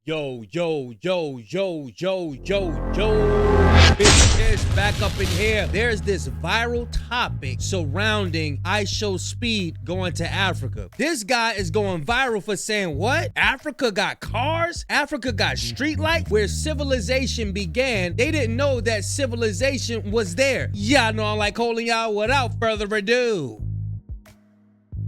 Yo, yo, yo, yo, yo, yo, yo. Big Kish back up in here. There's this viral topic surrounding IShowSpeed going to Africa. This guy is going viral for saying, what? Africa got cars? Africa got streetlights? Where civilization began, they didn't know that civilization was there. Y'all know I like holding y'all. Without further ado,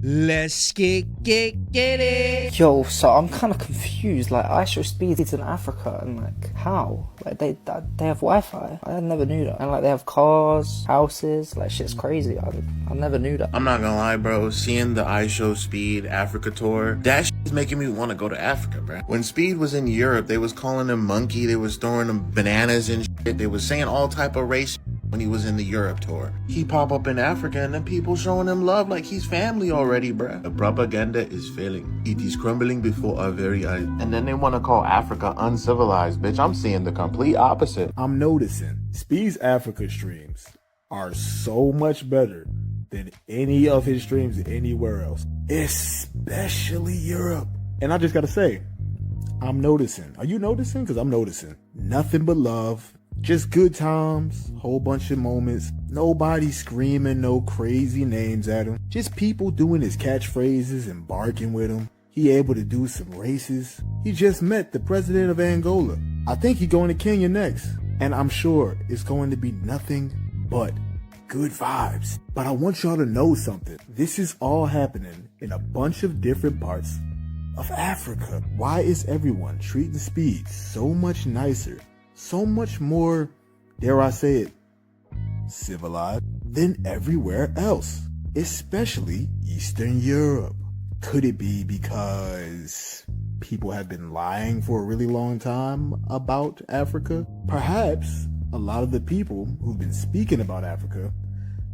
let's get it. Yo, so I'm kind of confused. Like, IShowSpeed is in Africa, and like, how? Like, they have Wi-Fi. I never knew that. And like, they have cars, houses. Like, shit's crazy. I never knew that. I'm not gonna lie, bro. Seeing the IShowSpeed Africa tour, that shit is making me want to go to Africa, bro. When Speed was in Europe, they was calling him monkey. They was throwing him bananas and shit. They was saying all type of race when he was in the Europe tour. He pop up in Africa and then people showing him love like he's family already, bruh. The propaganda is failing. It is crumbling before our very eyes. And then they want to call Africa uncivilized, bitch. I'm seeing the complete opposite. I'm noticing Speed's Africa streams are so much better than any of his streams anywhere else, especially Europe. And I just gotta say, I'm noticing. Are you noticing? Because I'm noticing. Nothing but love. Just good times, whole bunch of moments, nobody screaming no crazy names at him, just people doing his catchphrases and barking with him. He able to do some races. He just met the president of Angola. I think he going to Kenya next, and I'm sure it's going to be nothing but good vibes. But I want y'all to know something. This is all happening in a bunch of different parts of Africa. Why is everyone treating Speed so much nicer? So much more, dare I say it, civilized than everywhere else, especially Eastern Europe. Could it be because people have been lying for a really long time about Africa? Perhaps a lot of the people who've been speaking about Africa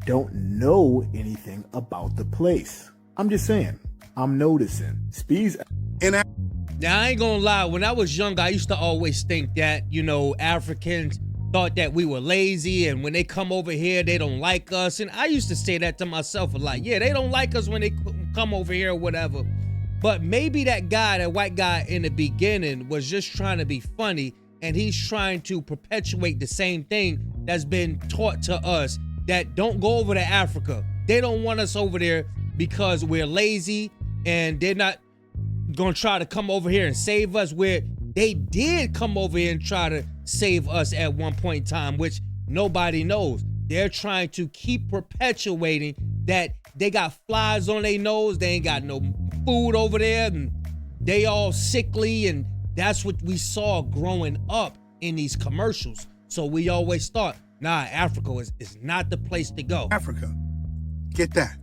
don't know anything about the place. I'm just saying, I'm noticing. Speed's Now, I ain't gonna lie, when I was young, I used to always think that, you know, Africans thought that we were lazy, and when they come over here, they don't like us. And I used to say that to myself a lot. Yeah, they don't like us when they come over here or whatever. But maybe that guy, that white guy in the beginning, was just trying to be funny, and he's trying to perpetuate the same thing that's been taught to us, that don't go over to Africa. They don't want us over there because we're lazy, and they're not gonna try to come over here and save us, where they did come over here and try to save us at one point in time, which nobody knows. They're trying to keep perpetuating that they got flies on their nose, they ain't got no food over there, and they all sickly, and that's what we saw growing up in these commercials. So we always thought, nah, Africa is not the place to go. Africa, get that.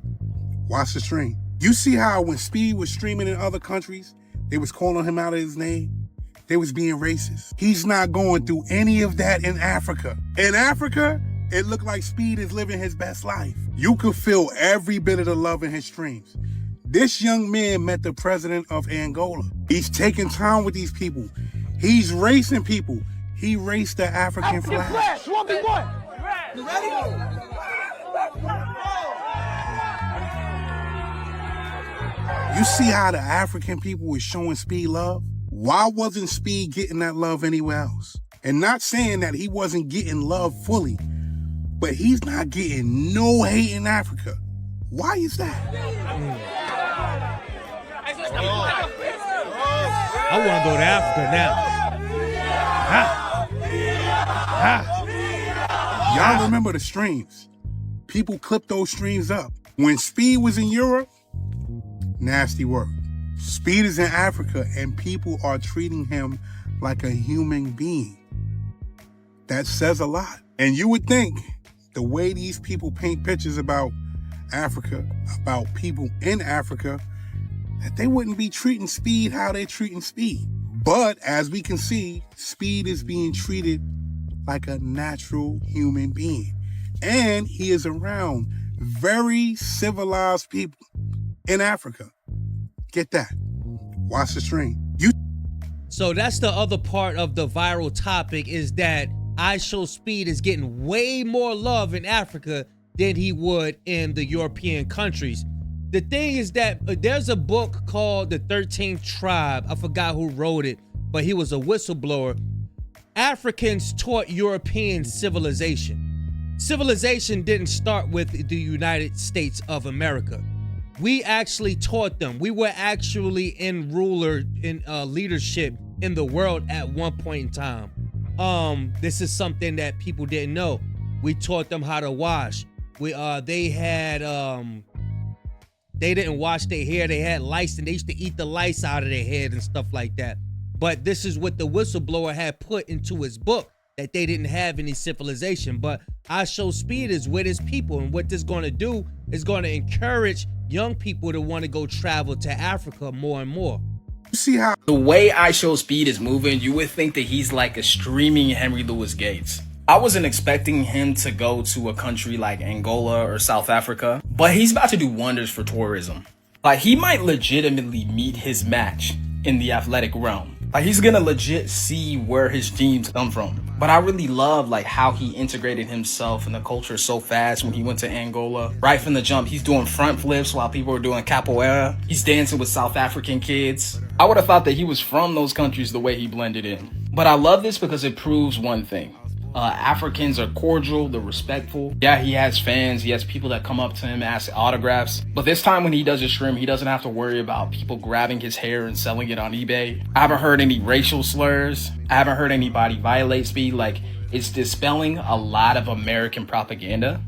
Watch the stream. You see how when Speed was streaming in other countries, they was calling him out of his name? They was being racist. He's not going through any of that in Africa. In Africa, it looked like Speed is living his best life. You could feel every bit of the love in his streams. This young man met the president of Angola. He's taking time with these people. He's racing people. He raced the African flag. 1v1. You ready? You see how the African people were showing Speed love? Why wasn't Speed getting that love anywhere else? And not saying that he wasn't getting love fully, but he's not getting no hate in Africa. Why is that? I want to go to Africa now. Y'all remember the streams? People clipped those streams up. When Speed was in Europe, nasty work. Speed is in Africa and people are treating him like a human being. That says a lot. And you would think the way these people paint pictures about Africa, about people in Africa, that they wouldn't be treating Speed how they're treating Speed. But as we can see, Speed is being treated like a natural human being. And he is around very civilized people in Africa. Get that. Watch the stream. So that's the other part of the viral topic, is that IShowSpeed is getting way more love in Africa than he would in the European countries. The thing is that there's a book called The 13th Tribe. I forgot who wrote it, but he was a whistleblower. Africans taught European civilization. Civilization didn't start with the United States of America. We actually taught them. We were actually in leadership in the world at one point in time. This is something that people didn't know. We taught them how to wash. They didn't wash their hair. They had lice, and they used to eat the lice out of their head and stuff like that. But this is what the whistleblower had put into his book, that they didn't have any civilization. But IShowSpeed is with his people, and what this is going to do is going to encourage young people to want to go travel to Africa more and more. You see how the way IShowSpeed is moving, you would think that he's like a streaming Henry Louis Gates. I wasn't expecting him to go to a country like Angola or South Africa, but he's about to do wonders for tourism. Like, he might legitimately meet his match in the athletic realm. Like, he's gonna legit see where his dreams come from. But I really love like how he integrated himself in the culture so fast when he went to Angola. Right from the jump, he's doing front flips while people were doing capoeira. He's dancing with South African kids. I would have thought that he was from those countries the way he blended in. But I love this because it proves one thing. Africans are cordial, they're respectful. Yeah, he has fans, he has people that come up to him, ask autographs. But this time when he does his stream, he doesn't have to worry about people grabbing his hair and selling it on eBay. I haven't heard any racial slurs. I haven't heard anybody violate Speed. Like, it's dispelling a lot of American propaganda.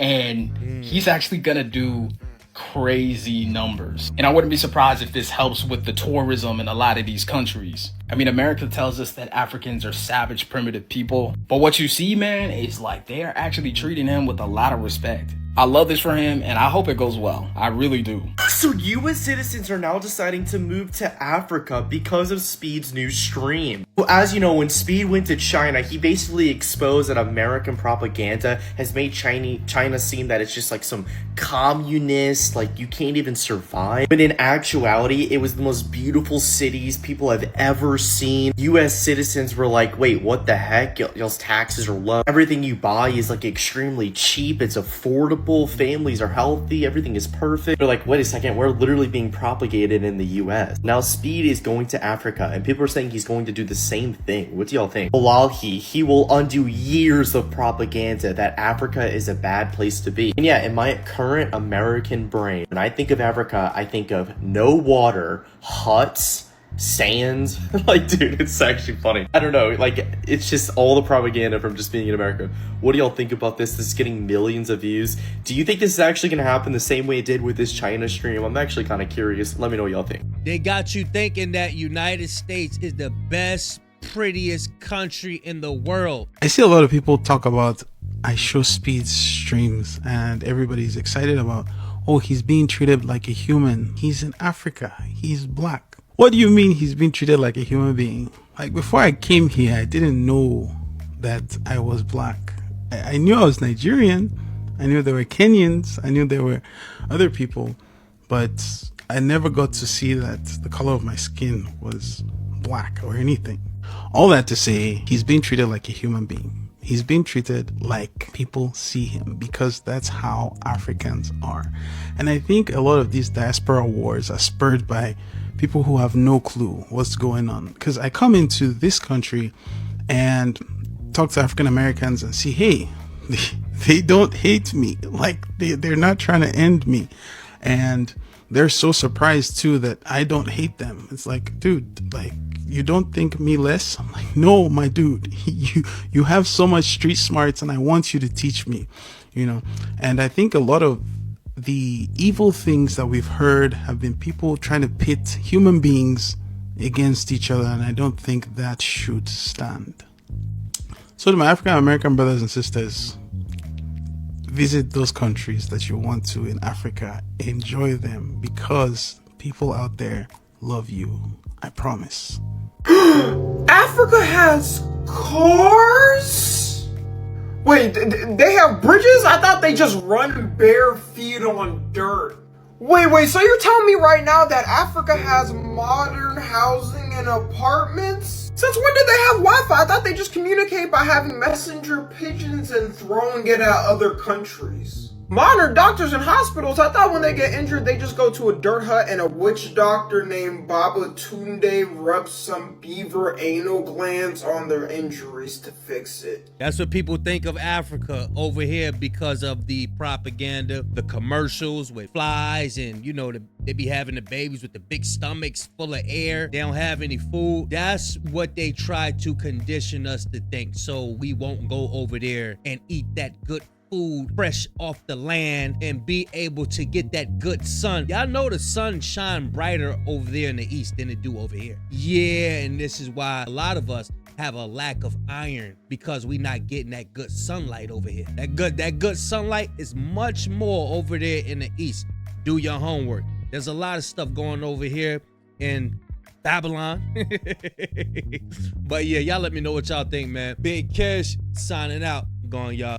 And he's actually gonna do crazy numbers. And I wouldn't be surprised if this helps with the tourism in a lot of these countries. I mean, America tells us that Africans are savage, primitive people. But what you see, man, is like they are actually treating him with a lot of respect. I love this for him, and I hope it goes well. I really do. So US citizens are now deciding to move to Africa because of Speed's new stream. Well, as you know, when Speed went to China, he basically exposed that American propaganda has made China seem that it's just like some communist, like you can't even survive. But in actuality, it was the most beautiful cities people have ever seen. US citizens were like, wait, what the heck? Y'all's taxes are low. Everything you buy is like extremely cheap. It's affordable. Families are healthy. Everything is perfect. They're like, wait a second, we're literally being propagated in the US. Now Speed is going to Africa, and people are saying he's going to do the same thing. What do y'all think? Wallahi, he will undo years of propaganda that Africa is a bad place to be. And yeah, in my current American brain, when I think of Africa, I think of no water, huts, sands. Like, dude, it's actually funny. I don't know, like, it's just all the propaganda from just being in America. What do y'all think about this? This is getting millions of views. Do you think this is actually gonna happen the same way it did with this China stream? I'm actually kind of curious. Let me know what y'all think. They got you thinking that United States is the best, prettiest country in the world. I see a lot of people talk about IShowSpeed's streams, and everybody's excited about, oh, he's being treated like a human. He's in Africa. He's black. What do you mean he's being treated like a human being? Like, before I came here, I didn't know that I was black. I knew I was Nigerian. I knew there were Kenyans. I knew there were other people. But I never got to see that the color of my skin was black or anything. All that to say, he's being treated like a human being. He's being treated like people see him, because that's how Africans are. And I think a lot of these diaspora wars are spurred by people who have no clue what's going on. Because I come into this country and talk to African Americans and see, hey, they don't hate me. Like, they're not trying to end me. And they're so surprised too that I don't hate them. It's like, dude, like, you don't think me less? I'm like, no, my dude, you have so much street smarts, and I want you to teach me, you know. And I think a lot of the evil things that we've heard have been people trying to pit human beings against each other, and I don't think that should stand. So to my African American brothers and sisters, visit those countries that you want to in Africa. Enjoy them, because people out there love you. I promise. Africa has cars? Wait, they have bridges? I thought they just run bare feet on dirt. Wait, so you're telling me right now that Africa has modern housing and apartments? Since when did they have Wi-Fi? I thought they just communicate by having messenger pigeons and throwing it at other countries. Modern doctors and hospitals, I thought when they get injured, they just go to a dirt hut and a witch doctor named Baba Tunde rubs some beaver anal glands on their injuries to fix it. That's what people think of Africa over here because of the propaganda, the commercials with flies, and you know, they be having the babies with the big stomachs full of air. They don't have any food. That's what they try to condition us to think, so we won't go over there and eat that good food fresh off the land and be able to get that good sun. Y'all know the sun shine brighter over there in the east than it do over here. Yeah, and this is why a lot of us have a lack of iron, because we not getting that good sunlight over here. That good sunlight is much more over there in the east. Do your homework. There's a lot of stuff going over here in Babylon. But yeah, y'all let me know what y'all think, man. Big Kish signing out. Gone, y'all.